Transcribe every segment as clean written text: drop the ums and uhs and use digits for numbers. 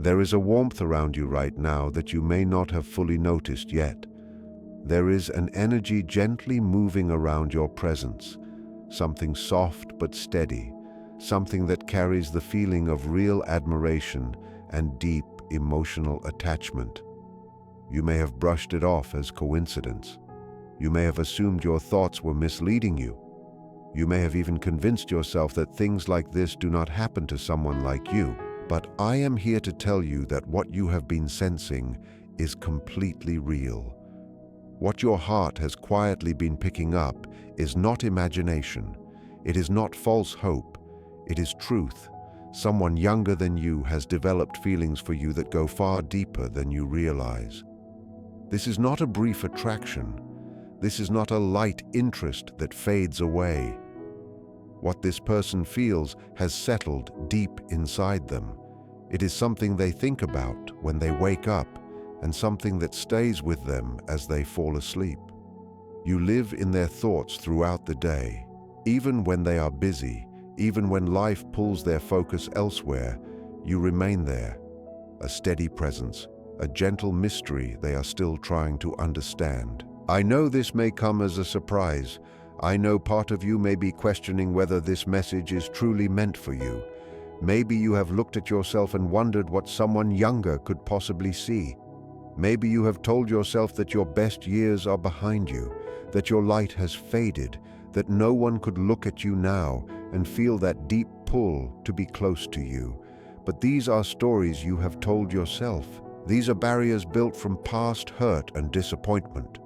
There is a warmth around you right now that you may not have fully noticed yet. There is an energy gently moving around your presence, something soft but steady, something that carries the feeling of real admiration and deep emotional attachment. You may have brushed it off as coincidence. You may have assumed your thoughts were misleading you. You may have even convinced yourself that things like this do not happen to someone like you. But I am here to tell you that what you have been sensing is completely real. What your heart has quietly been picking up is not imagination. It is not false hope. It is truth. Someone younger than you has developed feelings for you that go far deeper than you realize. This is not a brief attraction. This is not a light interest that fades away. What this person feels has settled deep inside them. It is something they think about when they wake up and something that stays with them as they fall asleep. You live in their thoughts throughout the day. Even when they are busy, even when life pulls their focus elsewhere, you remain there. A steady presence, a gentle mystery they are still trying to understand. I know this may come as a surprise. I know part of you may be questioning whether this message is truly meant for you. Maybe you have looked at yourself and wondered what someone younger could possibly see. Maybe you have told yourself that your best years are behind you, that your light has faded, that no one could look at you now and feel that deep pull to be close to you. But these are stories you have told yourself. These are barriers built from past hurt and disappointment.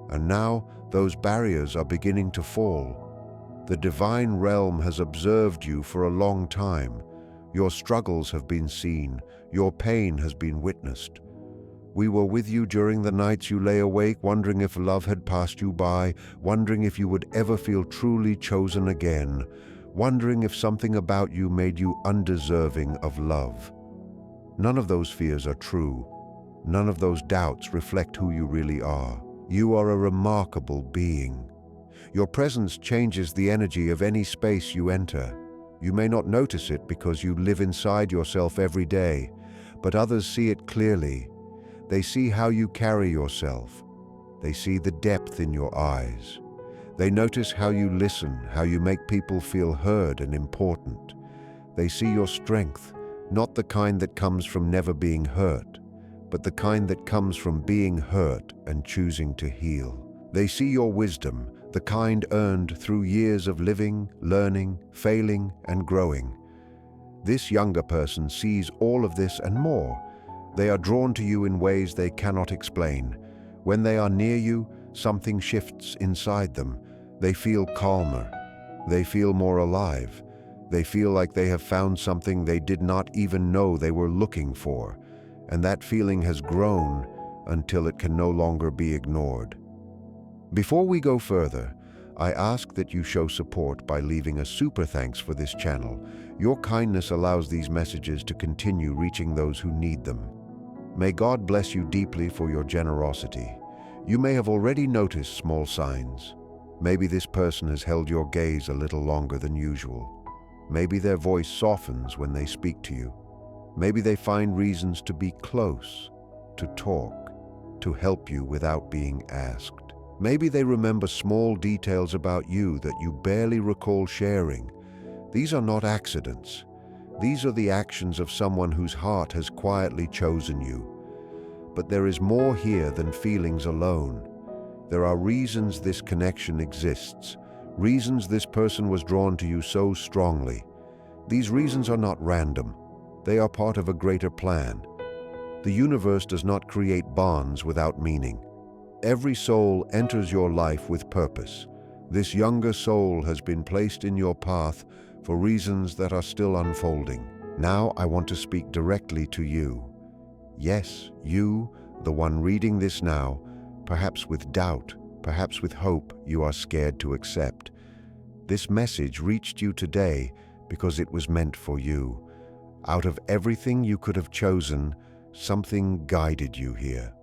And now, those barriers are beginning to fall. The divine realm has observed you for a long time. Your struggles have been seen. Your pain has been witnessed. We were with you during the nights you lay awake, wondering if love had passed you by, wondering if you would ever feel truly chosen again, wondering if something about you made you undeserving of love. None of those fears are true. None of those doubts reflect who you really are. You are a remarkable being. Your presence changes the energy of any space you enter. You may not notice it because you live inside yourself every day, but others see it clearly. They see how you carry yourself. They see the depth in your eyes. They notice how you listen, how you make people feel heard and important. They see your strength, not the kind that comes from never being hurt, but the kind that comes from being hurt and choosing to heal. They see your wisdom, the kind earned through years of living, learning, failing, and growing. This younger person sees all of this and more. They are drawn to you in ways they cannot explain. When they are near you, something shifts inside them. They feel calmer. They feel more alive. They feel like they have found something they did not even know they were looking for. And that feeling has grown until it can no longer be ignored. Before we go further, I ask that you show support by leaving a super thanks for this channel. Your kindness allows these messages to continue reaching those who need them. May God bless you deeply for your generosity. You may have already noticed small signs. Maybe this person has held your gaze a little longer than usual. Maybe their voice softens when they speak to you. Maybe they find reasons to be close, to talk, to help you without being asked. Maybe they remember small details about you that you barely recall sharing. These are not accidents. These are the actions of someone whose heart has quietly chosen you. But there is more here than feelings alone. There are reasons this connection exists, reasons this person was drawn to you so strongly. These reasons are not random. They are part of a greater plan. The universe does not create bonds without meaning. Every soul enters your life with purpose. This younger soul has been placed in your path for reasons that are still unfolding. Now I want to speak directly to you. Yes, you, the one reading this now, perhaps with doubt, perhaps with hope you are scared to accept. This message reached you today because it was meant for you. Out of everything you could have chosen, something guided you here.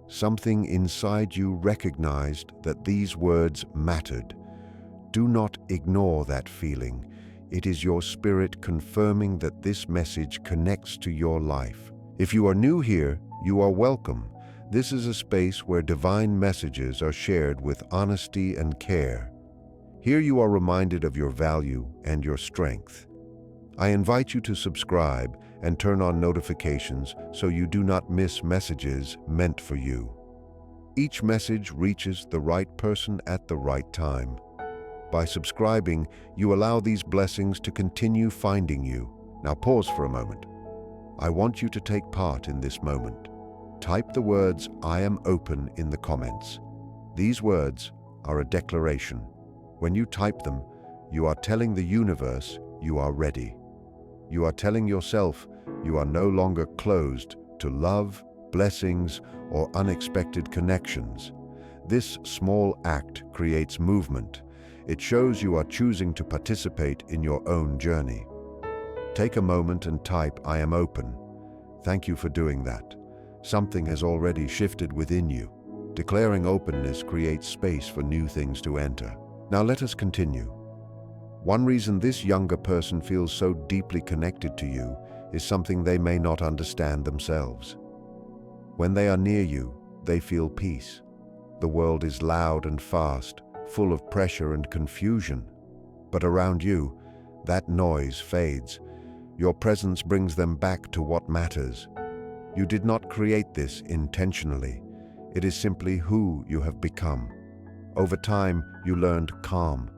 Something inside you recognized that these words mattered. Do not ignore that feeling. It is your spirit confirming that this message connects to your life. If you are new here, you are welcome. This is a space where divine messages are shared with honesty and care. Here you are reminded of your value and your strength. I invite you to subscribe and turn on notifications so you do not miss messages meant for you. Each message reaches the right person at the right time. By subscribing, you allow these blessings to continue finding you. Now pause for a moment. I want you to take part in this moment. Type the words "I am open" in the comments. These words are a declaration. When you type them, you are telling the universe you are ready. You are telling yourself you are no longer closed to love, blessings, or unexpected connections. This small act creates movement. It shows you are choosing to participate in your own journey. Take a moment and type "I am open." Thank you for doing that. Something has already shifted within you. Declaring openness creates space for new things to enter. Now let us continue. One reason this younger person feels so deeply connected to you is something they may not understand themselves. When they are near you, they feel peace. The world is loud and fast, full of pressure and confusion. But around you, that noise fades. Your presence brings them back to what matters. You did not create this intentionally. It is simply who you have become. Over time, you learned calm.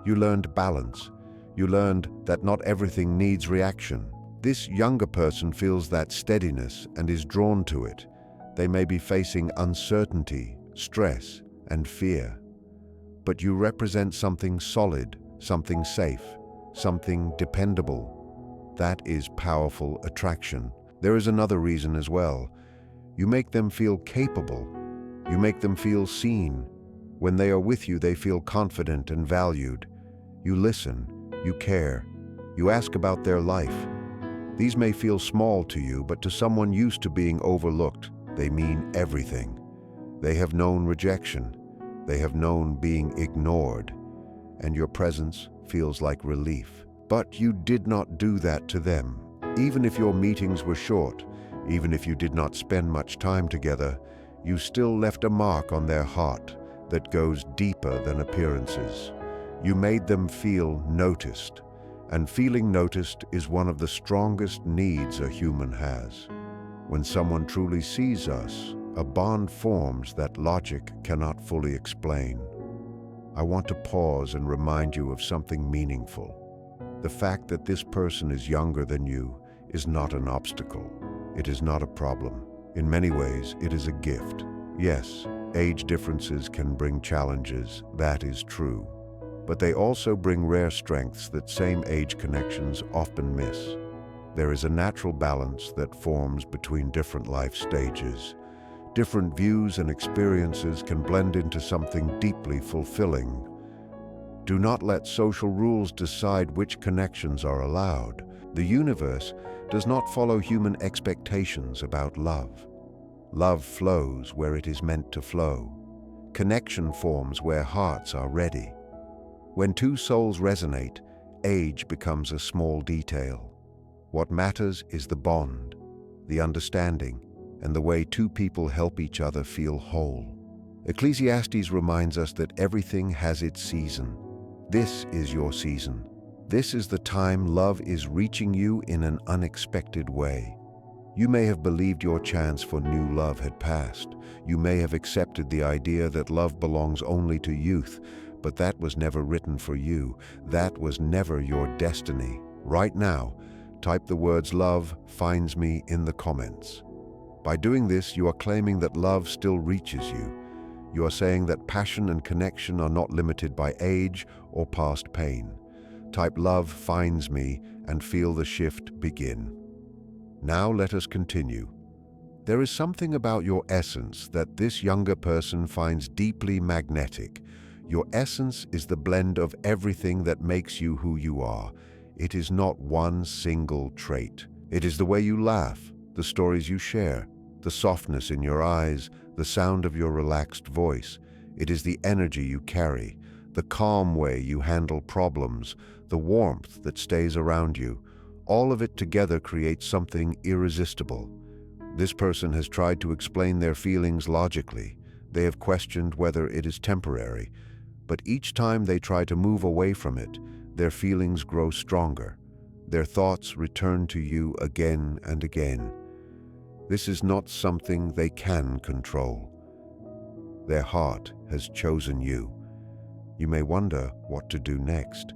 You learned balance. You learned that not everything needs reaction. This younger person feels that steadiness and is drawn to it. They may be facing uncertainty, stress, and fear. But you represent something solid, something safe, something dependable. That is powerful attraction. There is another reason as well. You make them feel capable. You make them feel seen. When they are with you, they feel confident and valued. You listen. You care. You ask about their life. These may feel small to you, but to someone used to being overlooked, they mean everything. They have known rejection. They have known being ignored. And your presence feels like relief. But you did not do that to them. Even if your meetings were short, even if you did not spend much time together, you still left a mark on their heart that goes deeper than appearances. You made them feel noticed, and feeling noticed is one of the strongest needs a human has. When someone truly sees us, a bond forms that logic cannot fully explain. I want to pause and remind you of something meaningful. The fact that this person is younger than you is not an obstacle. It is not a problem. In many ways, it is a gift. Yes, age differences can bring challenges, that is true. But they also bring rare strengths that same-age connections often miss. There is a natural balance that forms between different life stages. Different views and experiences can blend into something deeply fulfilling. Do not let social rules decide which connections are allowed. The universe does not follow human expectations about love. Love flows where it is meant to flow. Connection forms where hearts are ready. When two souls resonate, age becomes a small detail. What matters is the bond, the understanding, and the way two people help each other feel whole. Ecclesiastes reminds us that everything has its season. This is your season. This is the time love is reaching you in an unexpected way. You may have believed your chance for new love had passed. You may have accepted the idea that love belongs only to youth, but that was never written for you. That was never your destiny. Right now, type the words "love finds me" in the comments. By doing this, you are claiming that love still reaches you. You are saying that passion and connection are not limited by age or past pain. Type "love finds me" and feel the shift begin. Now let us continue. There is something about your essence that this younger person finds deeply magnetic. Your essence is the blend of everything that makes you who you are. It is not one single trait. It is the way you laugh, the stories you share, the softness in your eyes, the sound of your relaxed voice. It is the energy you carry, the calm way you handle problems, the warmth that stays around you. All of it together creates something irresistible. This person has tried to explain their feelings logically. They have questioned whether it is temporary, but each time they try to move away from it, their feelings grow stronger. Their thoughts return to you again and again. This is not something they can control. Their heart has chosen you. You may wonder what to do next.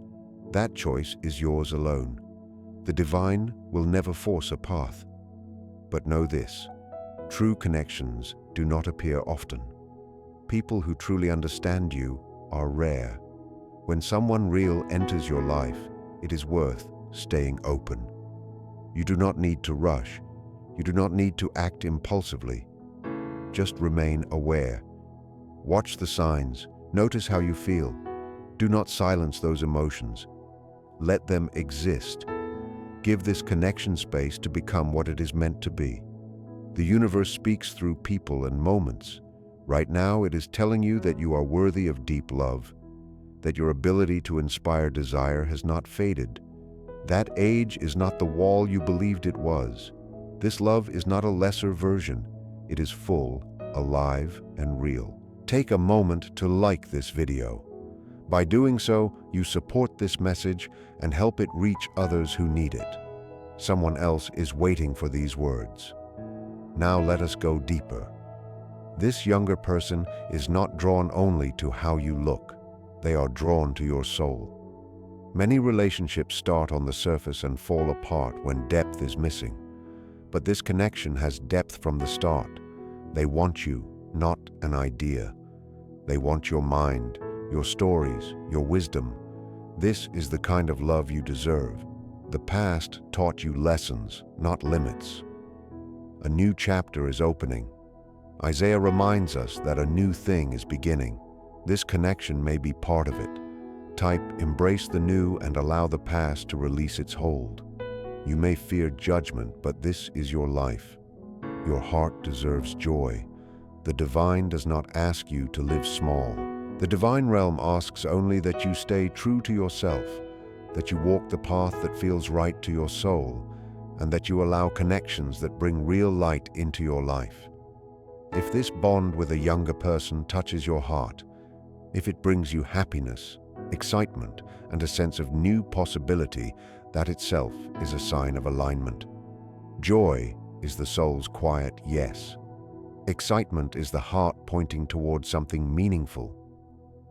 That choice is yours alone. The divine will never force a path. But know this, true connections do not appear often. People who truly understand you are rare. When someone real enters your life, it is worth staying open. You do not need to rush. You do not need to act impulsively. Just remain aware. Watch the signs. Notice how you feel. Do not silence those emotions. Let them exist. Give this connection space to become what it is meant to be. The universe speaks through people and moments. Right now, it is telling you that you are worthy of deep love, that your ability to inspire desire has not faded. That age is not the wall you believed it was. This love is not a lesser version. It is full, alive, and real. Take a moment to like this video. By doing so, you support this message and help it reach others who need it. Someone else is waiting for these words. Now let us go deeper. This younger person is not drawn only to how you look. They are drawn to your soul. Many relationships start on the surface and fall apart when depth is missing. But this connection has depth from the start. They want you, not an idea. They want your mind, your stories, your wisdom. This is the kind of love you deserve. The past taught you lessons, not limits. A new chapter is opening. Isaiah reminds us that a new thing is beginning. This connection may be part of it. Type, embrace the new and allow the past to release its hold. You may fear judgment, but this is your life. Your heart deserves joy. The divine does not ask you to live small. The divine realm asks only that you stay true to yourself, that you walk the path that feels right to your soul, and that you allow connections that bring real light into your life. If this bond with a younger person touches your heart, if it brings you happiness, excitement, and a sense of new possibility, that itself is a sign of alignment. Joy is the soul's quiet yes. Excitement is the heart pointing towards something meaningful.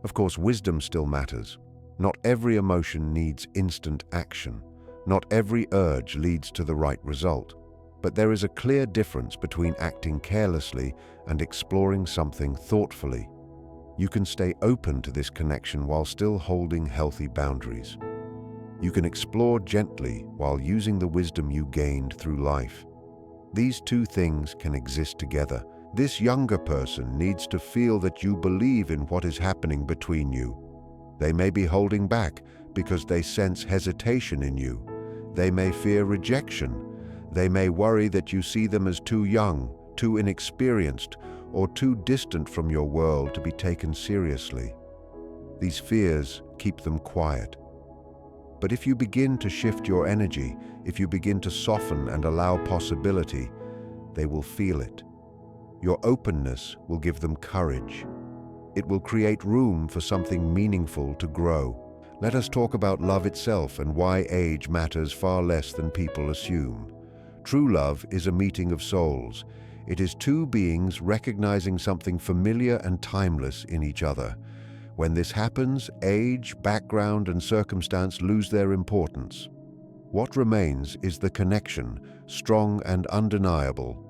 Of course, wisdom still matters. Not every emotion needs instant action. Not every urge leads to the right result. But there is a clear difference between acting carelessly and exploring something thoughtfully. You can stay open to this connection while still holding healthy boundaries. You can explore gently while using the wisdom you gained through life. These two things can exist together. This younger person needs to feel that you believe in what is happening between you. They may be holding back because they sense hesitation in you. They may fear rejection. They may worry that you see them as too young, too inexperienced, or too distant from your world to be taken seriously. These fears keep them quiet. But if you begin to shift your energy, if you begin to soften and allow possibility, they will feel it. Your openness will give them courage. It will create room for something meaningful to grow. Let us talk about love itself and why age matters far less than people assume. True love is a meeting of souls. It is two beings recognizing something familiar and timeless in each other. When this happens, age, background, and circumstance lose their importance. What remains is the connection, strong and undeniable.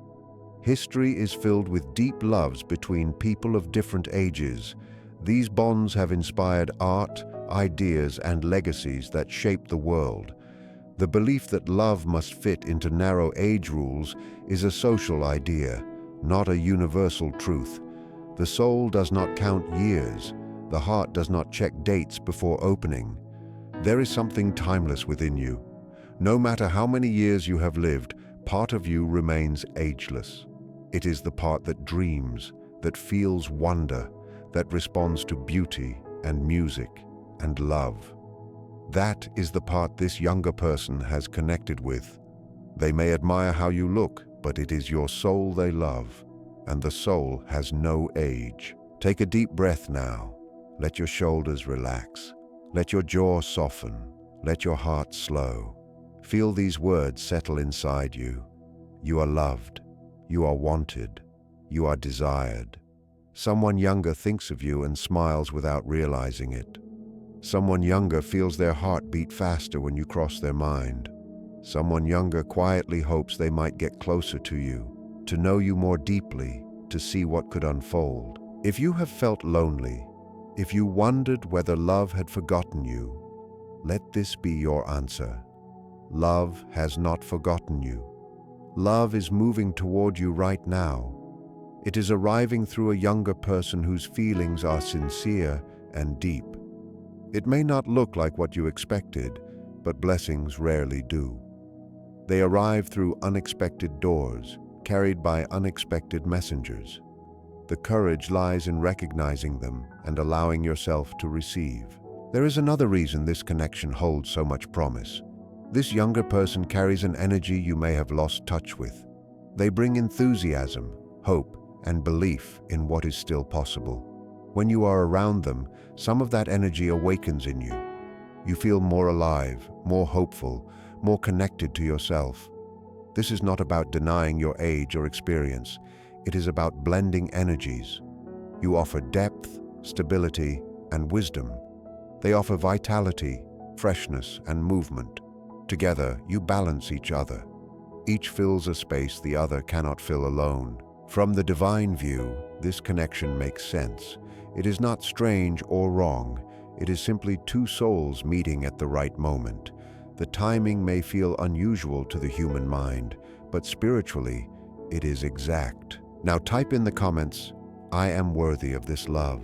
History is filled with deep loves between people of different ages. These bonds have inspired art, ideas, and legacies that shape the world. The belief that love must fit into narrow age rules is a social idea, not a universal truth. The soul does not count years. The heart does not check dates before opening. There is something timeless within you. No matter how many years you have lived, part of you remains ageless. It is the part that dreams, that feels wonder, that responds to beauty and music and love. That is the part this younger person has connected with. They may admire how you look, but it is your soul they love, and the soul has no age. Take a deep breath now. Let your shoulders relax. Let your jaw soften. Let your heart slow. Feel these words settle inside you. You are loved. You are wanted. You are desired. Someone younger thinks of you and smiles without realizing it. Someone younger feels their heart beat faster when you cross their mind. Someone younger quietly hopes they might get closer to you, to know you more deeply, to see what could unfold. If you have felt lonely, if you wondered whether love had forgotten you, let this be your answer. Love has not forgotten you. Love is moving toward you right now. It is arriving through a younger person whose feelings are sincere and deep. It may not look like what you expected, but blessings rarely do. They arrive through unexpected doors, carried by unexpected messengers. The courage lies in recognizing them and allowing yourself to receive. There is another reason this connection holds so much promise. This younger person carries an energy you may have lost touch with. They bring enthusiasm, hope, and belief in what is still possible. When you are around them, some of that energy awakens in you. You feel more alive, more hopeful, more connected to yourself. This is not about denying your age or experience. It is about blending energies. You offer depth, stability, and wisdom. They offer vitality, freshness, and movement. Together, you balance each other. Each fills a space the other cannot fill alone. From the divine view, this connection makes sense. It is not strange or wrong. It is simply two souls meeting at the right moment. The timing may feel unusual to the human mind, but spiritually, it is exact. Now type in the comments, "I am worthy of this love."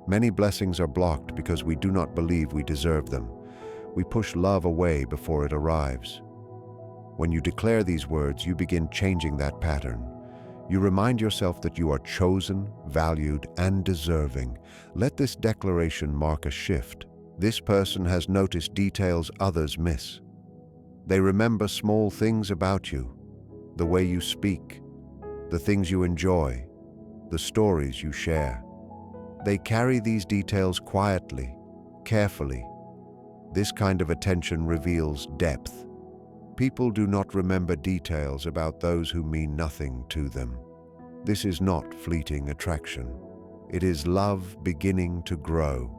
Many blessings are blocked because we do not believe we deserve them. We push love away before it arrives. When you declare these words, you begin changing that pattern. You remind yourself that you are chosen, valued, and deserving. Let this declaration mark a shift. This person has noticed details others miss. They remember small things about you, the way you speak, the things you enjoy, the stories you share. They carry these details quietly, carefully. This kind of attention reveals depth. People do not remember details about those who mean nothing to them. This is not fleeting attraction. It is love beginning to grow.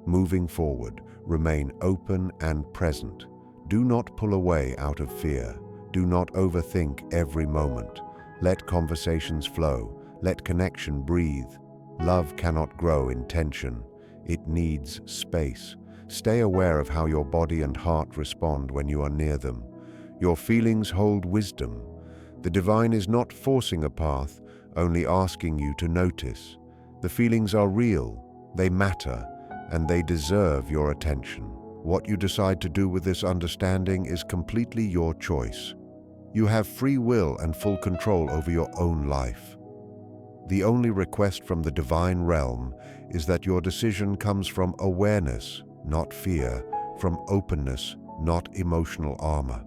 Moving forward, remain open and present. Do not pull away out of fear. Do not overthink every moment. Let conversations flow. Let connection breathe. Love cannot grow in tension. It needs space. Stay aware of how your body and heart respond when you are near them. Your feelings hold wisdom. The divine is not forcing a path, only asking you to notice. The feelings are real, they matter, and they deserve your attention. What you decide to do with this understanding is completely your choice. You have free will and full control over your own life. The only request from the divine realm is that your decision comes from awareness, not fear, from openness, not emotional armor.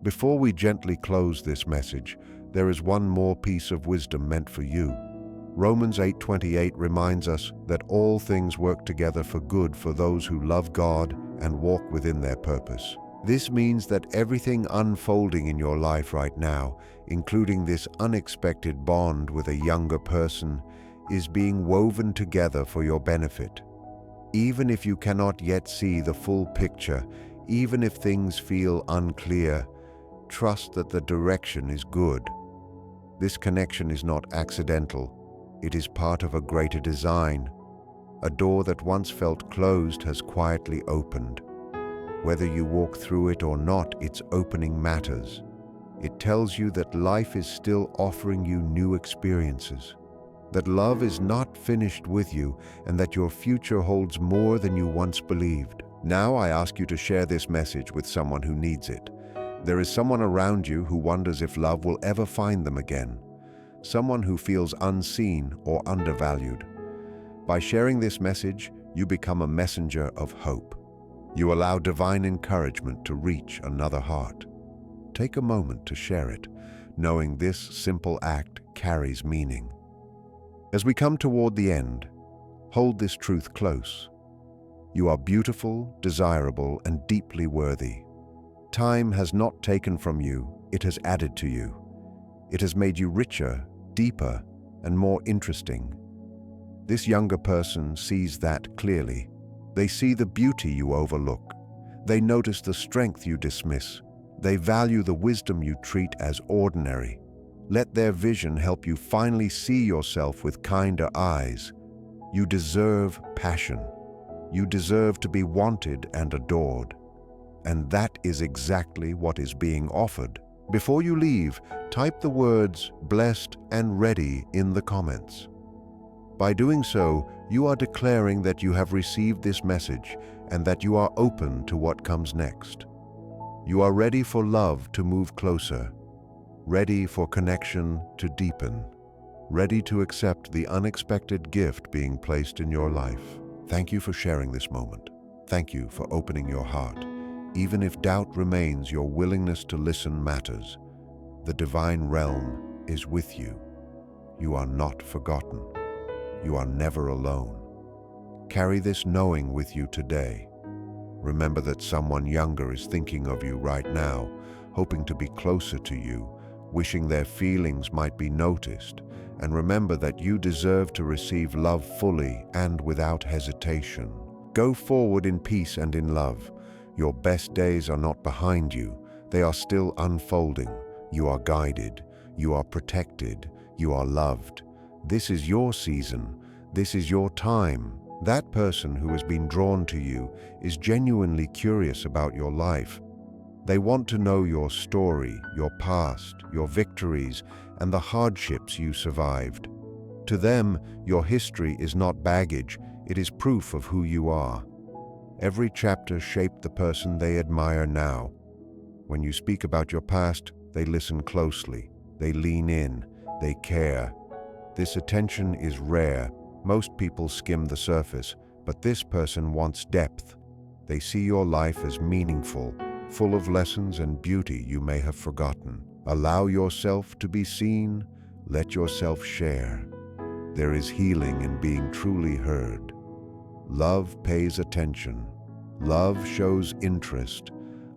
Before we gently close this message, there is one more piece of wisdom meant for you. Romans 8:28 reminds us that all things work together for good for those who love God and walk within their purpose. This means that everything unfolding in your life right now, including this unexpected bond with a younger person, is being woven together for your benefit. Even if you cannot yet see the full picture, even if things feel unclear, trust that the direction is good. This connection is not accidental. It is part of a greater design. A door that once felt closed has quietly opened. Whether you walk through it or not, its opening matters. It tells you that life is still offering you new experiences, that love is not finished with you, and that your future holds more than you once believed. Now I ask you to share this message with someone who needs it. There is someone around you who wonders if love will ever find them again. Someone who feels unseen or undervalued. By sharing this message, you become a messenger of hope. You allow divine encouragement to reach another heart. Take a moment to share it. knowing this simple act carries meaning. As we come toward the end, hold this truth close. You are beautiful, desirable, and deeply worthy. Time has not taken from you, it has added to you. It has made you richer, deeper, and more interesting. This younger person sees that clearly. They see the beauty you overlook. They notice the strength you dismiss. They value the wisdom you treat as ordinary. Let their vision help you finally see yourself with kinder eyes. You deserve passion. You deserve to be wanted and adored. And that is exactly what is being offered. Before you leave, type the words "blessed" and "ready" in the comments. By doing so, you are declaring that you have received this message and that you are open to what comes next. You are ready for love to move closer, ready for connection to deepen, ready to accept the unexpected gift being placed in your life. Thank you for sharing this moment. Thank you for opening your heart. Even if doubt remains, your willingness to listen matters. The divine realm is with you. You are not forgotten. You are never alone. Carry this knowing with you today. Remember that someone younger is thinking of you right now, hoping to be closer to you, wishing their feelings might be noticed. And remember that you deserve to receive love fully and without hesitation. Go forward in peace and in love. Your best days are not behind you. They are still unfolding. You are guided. You are protected. You are loved. This is your season. This is your time. That person who has been drawn to you is genuinely curious about your life. They want to know your story, your past, your victories, and the hardships you survived. To them, your history is not baggage, it is proof of who you are. Every chapter shaped the person they admire now. When you speak about your past, they listen closely, they lean in, they care. This attention is rare. Most people skim the surface, but this person wants depth. They see your life as meaningful, full of lessons and beauty you may have forgotten. Allow yourself to be seen. Let yourself share. There is healing in being truly heard. Love pays attention. Love shows interest.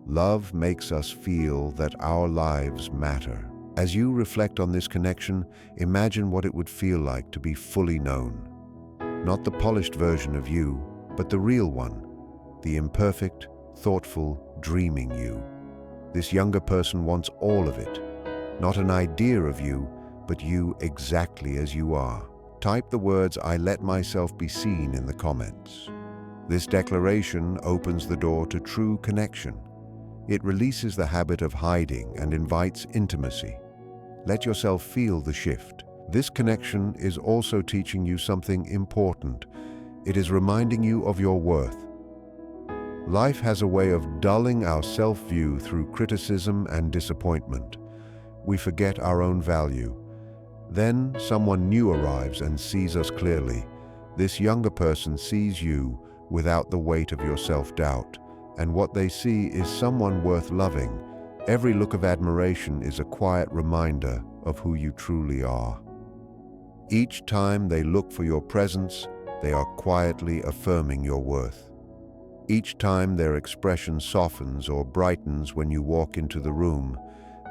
Love makes us feel that our lives matter. As you reflect on this connection, imagine what it would feel like to be fully known. Not the polished version of you, but the real one, the imperfect, thoughtful, dreaming you. This younger person wants all of it, not an idea of you, but you exactly as you are. Type the words "I let myself be seen" in the comments. This declaration opens the door to true connection. It releases the habit of hiding and invites intimacy. Let yourself feel the shift. This connection is also teaching you something important. It is reminding you of your worth. Life has a way of dulling our self-view through criticism and disappointment. We forget our own value. Then someone new arrives and sees us clearly. This younger person sees you without the weight of your self-doubt, and what they see is someone worth loving. Every look of admiration is a quiet reminder of who you truly are. Each time they look for your presence, they are quietly affirming your worth. Each time their expression softens or brightens when you walk into the room,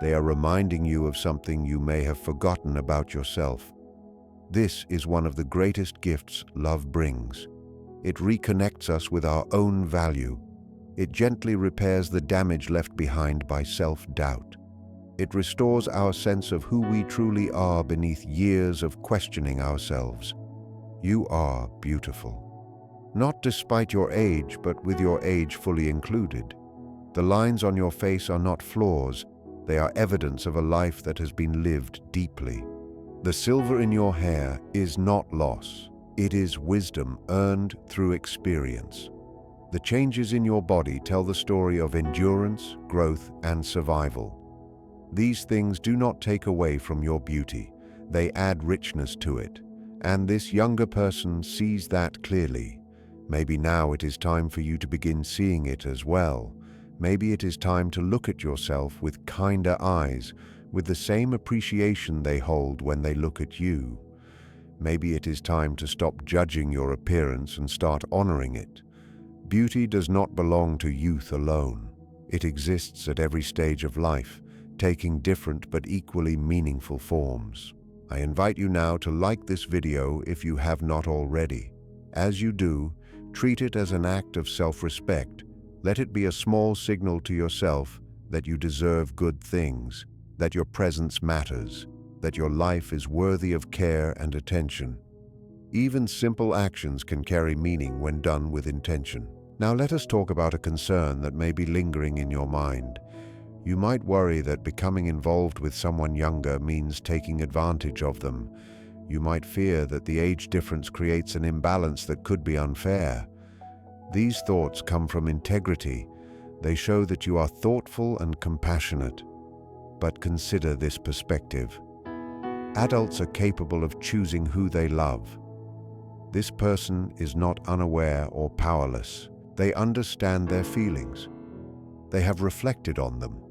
they are reminding you of something you may have forgotten about yourself. This is one of the greatest gifts love brings. It reconnects us with our own value. It gently repairs the damage left behind by self-doubt. It restores our sense of who we truly are beneath years of questioning ourselves. You are beautiful. Not despite your age, but with your age fully included. The lines on your face are not flaws. They are evidence of a life that has been lived deeply. The silver in your hair is not loss. It is wisdom earned through experience. The changes in your body tell the story of endurance, growth, and survival. These things do not take away from your beauty. They add richness to it. And this younger person sees that clearly. Maybe now it is time for you to begin seeing it as well. Maybe it is time to look at yourself with kinder eyes, with the same appreciation they hold when they look at you. Maybe it is time to stop judging your appearance and start honoring it. Beauty does not belong to youth alone. It exists at every stage of life, taking different but equally meaningful forms. I invite you now to like this video if you have not already. As you do, treat it as an act of self-respect. Let it be a small signal to yourself that you deserve good things, that your presence matters, that your life is worthy of care and attention. Even simple actions can carry meaning when done with intention. Now let us talk about a concern that may be lingering in your mind. You might worry that becoming involved with someone younger means taking advantage of them. You might fear that the age difference creates an imbalance that could be unfair. These thoughts come from integrity. They show that you are thoughtful and compassionate. But consider this perspective. Adults are capable of choosing who they love. This person is not unaware or powerless. They understand their feelings. They have reflected on them.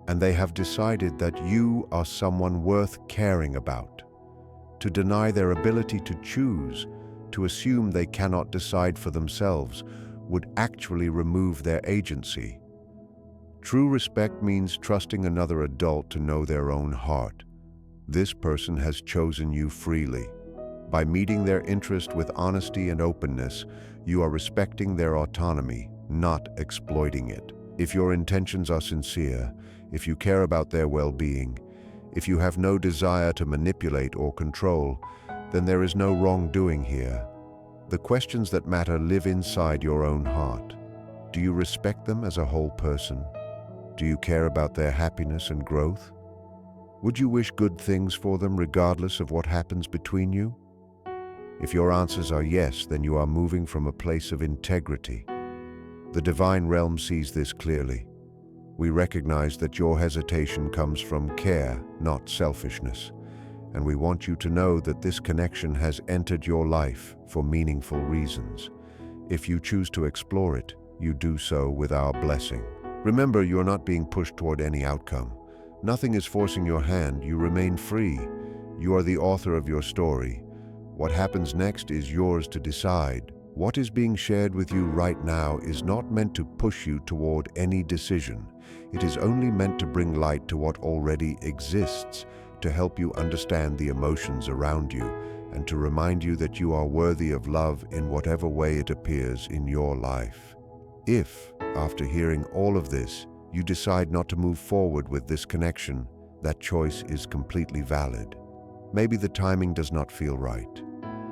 And they have decided that you are someone worth caring about. To deny their ability to choose, to assume they cannot decide for themselves, would actually remove their agency. True respect means trusting another adult to know their own heart. This person has chosen you freely. By meeting their interest with honesty and openness, you are respecting their autonomy, not exploiting it. If your intentions are sincere, if you care about their well-being, if you have no desire to manipulate or control, then there is no wrongdoing here. The questions that matter live inside your own heart. Do you respect them as a whole person? Do you care about their happiness and growth? Would you wish good things for them regardless of what happens between you? If your answers are yes, then you are moving from a place of integrity. The divine realm sees this clearly. We recognize that your hesitation comes from care, not selfishness. And we want you to know that this connection has entered your life for meaningful reasons. If you choose to explore it, you do so with our blessing. Remember, you are not being pushed toward any outcome. Nothing is forcing your hand. You remain free. You are the author of your story. What happens next is yours to decide. What is being shared with you right now is not meant to push you toward any decision. It is only meant to bring light to what already exists, to help you understand the emotions around you, and to remind you that you are worthy of love in whatever way it appears in your life. If, after hearing all of this, you decide not to move forward with this connection, that choice is completely valid. Maybe the timing does not feel right.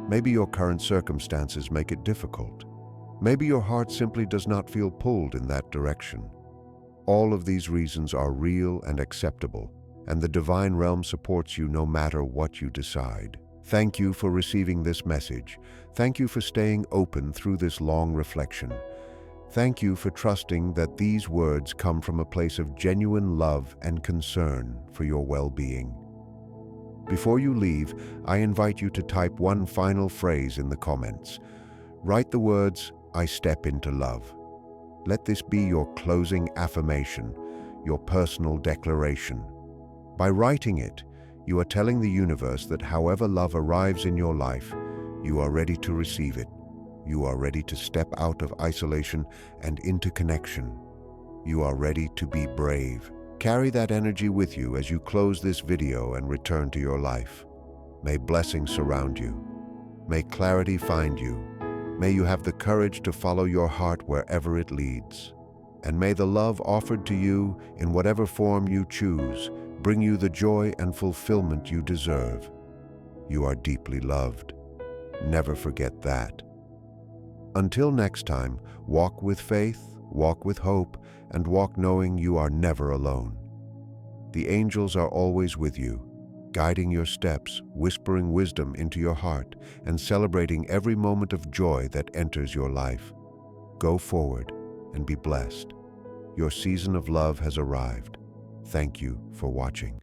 Maybe your current circumstances make it difficult. Maybe your heart simply does not feel pulled in that direction. All of these reasons are real and acceptable, and the divine realm supports you no matter what you decide. Thank you for receiving this message. Thank you for staying open through this long reflection. Thank you for trusting that these words come from a place of genuine love and concern for your well-being. Before you leave, I invite you to type one final phrase in the comments. Write the words, "I step into love." Let this be your closing affirmation, your personal declaration. By writing it, you are telling the universe that however love arrives in your life, you are ready to receive it. You are ready to step out of isolation and into connection. You are ready to be brave. Carry that energy with you as you close this video and return to your life. May blessings surround you. May clarity find you. May you have the courage to follow your heart wherever it leads. And may the love offered to you, in whatever form you choose, bring you the joy and fulfillment you deserve. You are deeply loved. Never forget that. Until next time, walk with faith, walk with hope, and walk knowing you are never alone. The angels are always with you, guiding your steps, whispering wisdom into your heart, and celebrating every moment of joy that enters your life. Go forward and be blessed. Your season of love has arrived. Thank you for watching.